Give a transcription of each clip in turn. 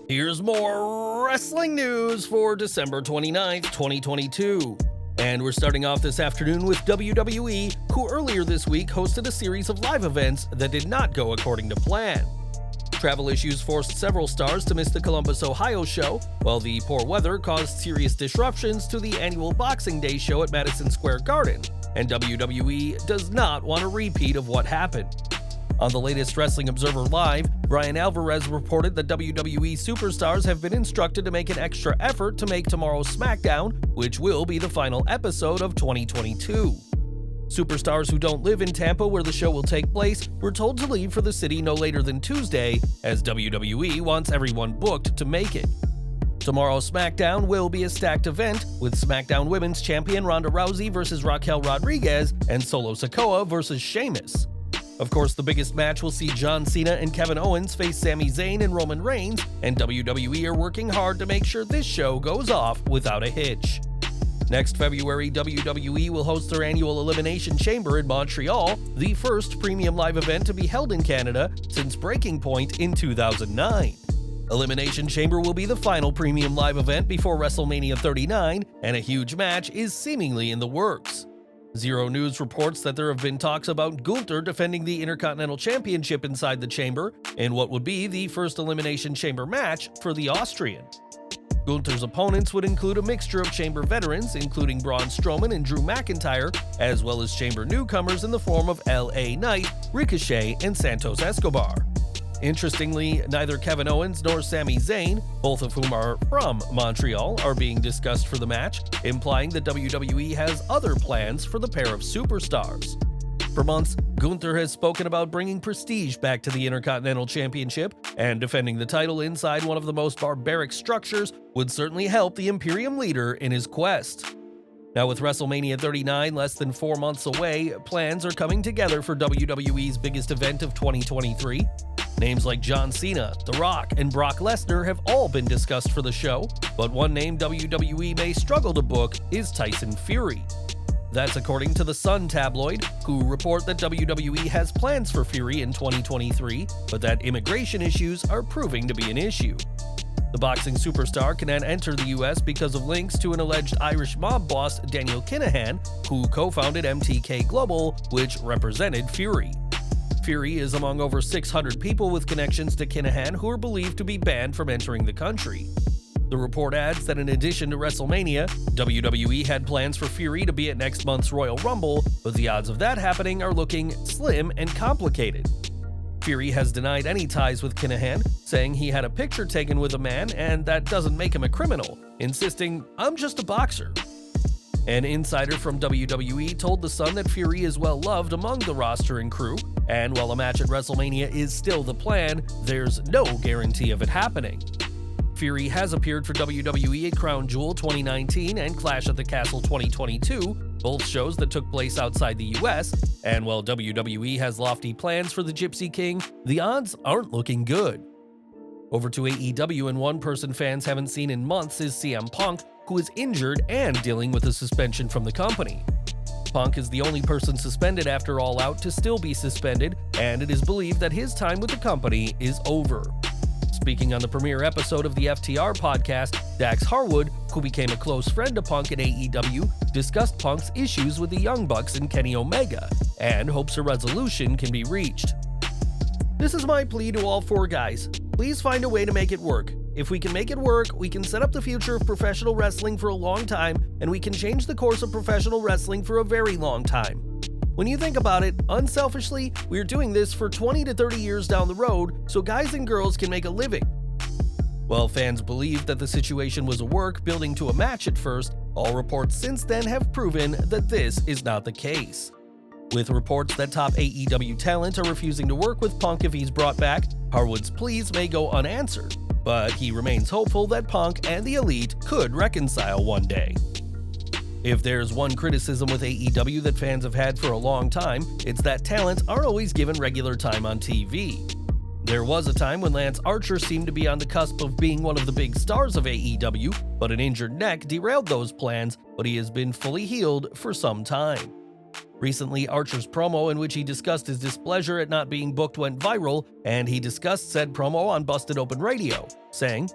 Here's more wrestling news for December 29th, 2022. And we're starting off this afternoon with WWE, who earlier this week hosted a series of live events that did not go according to plan. Travel issues forced several stars to miss the Columbus, Ohio show, while the poor weather caused serious disruptions to the annual Boxing Day show at Madison Square Garden, and WWE does not want a repeat of what happened. On the latest Wrestling Observer Live, Brian Alvarez reported that WWE superstars have been instructed to make an extra effort to make tomorrow's Smackdown, which will be the final episode of 2022. Superstars who don't live in Tampa, where the show will take place, were told to leave for the city no later than Tuesday, as WWE wants everyone booked to make it. Tomorrow's Smackdown will be a stacked event, with SmackDown Women's Champion Ronda Rousey versus Raquel Rodriguez and Solo Sikoa versus Sheamus. Of course, the biggest match will see John Cena and Kevin Owens face Sami Zayn and Roman Reigns, and WWE are working hard to make sure this show goes off without a hitch. Next February, WWE will host their annual Elimination Chamber in Montreal, the first premium live event to be held in Canada since Breaking Point in 2009. Elimination Chamber will be the final premium live event before WrestleMania 39, and a huge match is seemingly in the works. Zero News reports that there have been talks about Gunther defending the Intercontinental Championship inside the chamber in what would be the first Elimination Chamber match for the Austrian. Gunther's opponents would include a mixture of Chamber veterans, including Braun Strowman and Drew McIntyre, as well as Chamber newcomers in the form of LA Knight, Ricochet, and Santos Escobar. Interestingly, neither Kevin Owens nor Sami Zayn, both of whom are from Montreal, are being discussed for the match, implying that WWE has other plans for the pair of superstars. For months, Gunther has spoken about bringing prestige back to the Intercontinental Championship, and defending the title inside one of the most barbaric structures would certainly help the Imperium leader in his quest. Now, with WrestleMania 39 less than 4 months away, plans are coming together for WWE's biggest event of 2023. Names like John Cena, The Rock, and Brock Lesnar have all been discussed for the show, but one name WWE may struggle to book is Tyson Fury. That's according to the Sun tabloid, who report that WWE has plans for Fury in 2023, but that immigration issues are proving to be an issue. The boxing superstar cannot enter the US because of links to an alleged Irish mob boss, Daniel Kinahan, who co-founded MTK Global, which represented Fury. Fury is among over 600 people with connections to Kinahan who are believed to be banned from entering the country. The report adds that in addition to WrestleMania, WWE had plans for Fury to be at next month's Royal Rumble, but the odds of that happening are looking slim and complicated. Fury has denied any ties with Kinahan, saying he had a picture taken with a man and that doesn't make him a criminal, insisting, "I'm just a boxer." An insider from WWE told The Sun that Fury is well loved among the roster and crew, and while a match at WrestleMania is still the plan, there's no guarantee of it happening. Fury has appeared for WWE at Crown Jewel 2019 and Clash at the Castle 2022, both shows that took place outside the US, and while WWE has lofty plans for the Gypsy King, the odds aren't looking good. Over to AEW, and one person fans haven't seen in months is CM Punk, who is injured and dealing with a suspension from the company. Punk is the only person suspended after All Out to still be suspended, and it is believed that his time with the company is over. Speaking on the premiere episode of the FTR podcast, Dax Harwood, who became a close friend to Punk at AEW, discussed Punk's issues with the Young Bucks and Kenny Omega, and hopes a resolution can be reached. "This is my plea to all 4 guys. Please find a way to make it work. If we can make it work, we can set up the future of professional wrestling for a long time, and we can change the course of professional wrestling for a very long time. When you think about it, unselfishly, we're doing this for 20 to 30 years down the road, so guys and girls can make a living." While fans believed that the situation was a work building to a match at first, all reports since then have proven that this is not the case. With reports that top AEW talent are refusing to work with Punk if he's brought back, Harwood's pleas may go unanswered, but he remains hopeful that Punk and the Elite could reconcile one day. If there's one criticism with AEW that fans have had for a long time, it's that talent aren't always given regular time on TV. There was a time when Lance Archer seemed to be on the cusp of being one of the big stars of AEW, but an injured neck derailed those plans, but he has been fully healed for some time. Recently, Archer's promo in which he discussed his displeasure at not being booked went viral, and he discussed said promo on Busted Open Radio, saying,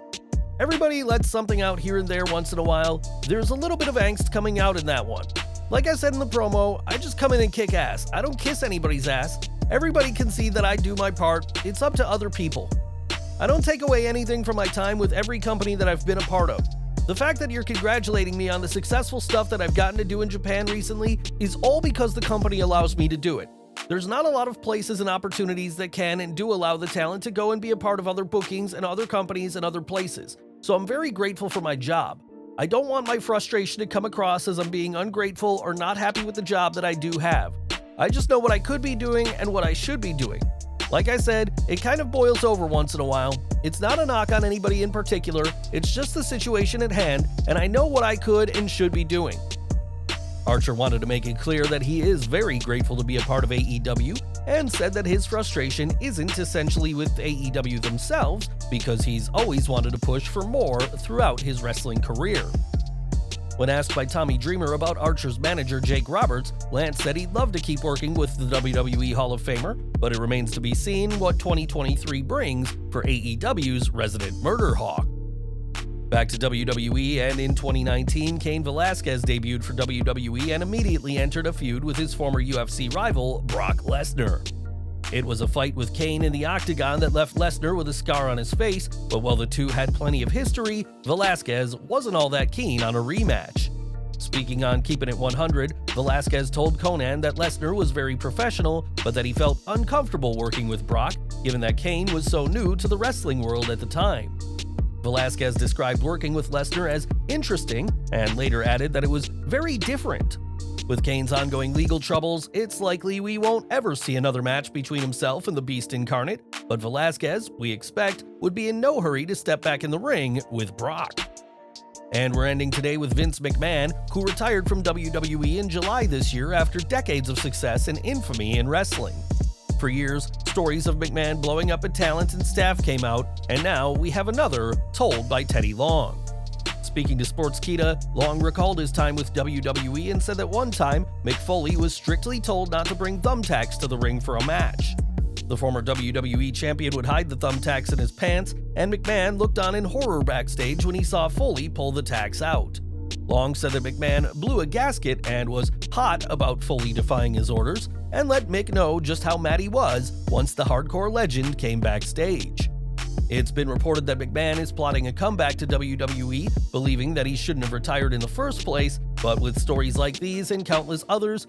"Everybody lets something out here and there once in a while. There's a little bit of angst coming out in that one. Like I said in the promo, I just come in and kick ass. I don't kiss anybody's ass. Everybody can see that I do my part. It's up to other people. I don't take away anything from my time with every company that I've been a part of. The fact that you're congratulating me on the successful stuff that I've gotten to do in Japan recently is all because the company allows me to do it. There's not a lot of places and opportunities that can and do allow the talent to go and be a part of other bookings and other companies and other places. So I'm very grateful for my job. I don't want my frustration to come across as I'm being ungrateful or not happy with the job that I do have. I just know what I could be doing and what I should be doing. Like I said, it kind of boils over once in a while. It's not a knock on anybody in particular, it's just the situation at hand, and I know what I could and should be doing." Archer wanted to make it clear that he is very grateful to be a part of AEW, and said that his frustration isn't essentially with AEW themselves, because he's always wanted to push for more throughout his wrestling career. When asked by Tommy Dreamer about Archer's manager Jake Roberts, Lance said he'd love to keep working with the WWE Hall of Famer, but it remains to be seen what 2023 brings for AEW's resident murder hawk. Back to WWE, and in 2019, Cain Velasquez debuted for WWE and immediately entered a feud with his former UFC rival, Brock Lesnar. It was a fight with Cain in the octagon that left Lesnar with a scar on his face, but while the two had plenty of history, Velasquez wasn't all that keen on a rematch. Speaking on Keeping It 100, Velasquez told Conan that Lesnar was very professional, but that he felt uncomfortable working with Brock, given that Cain was so new to the wrestling world at the time. Velasquez described working with Lesnar as interesting, and later added that it was very different. With Cain's ongoing legal troubles, it's likely we won't ever see another match between himself and the Beast Incarnate, but Velasquez, we expect, would be in no hurry to step back in the ring with Brock. And we're ending today with Vince McMahon, who retired from WWE in July this year after decades of success and infamy in wrestling. For years, stories of McMahon blowing up at talent and staff came out, and now we have another told by Teddy Long. Speaking to Sportskeeda, Long recalled his time with WWE and said that one time, Mick Foley was strictly told not to bring thumbtacks to the ring for a match. The former WWE champion would hide the thumbtacks in his pants, and McMahon looked on in horror backstage when he saw Foley pull the tacks out. Long said that McMahon blew a gasket and was hot about Foley defying his orders, and let Mick know just how mad he was once the hardcore legend came backstage. It's been reported that McMahon is plotting a comeback to WWE, believing that he shouldn't have retired in the first place, but with stories like these and countless others,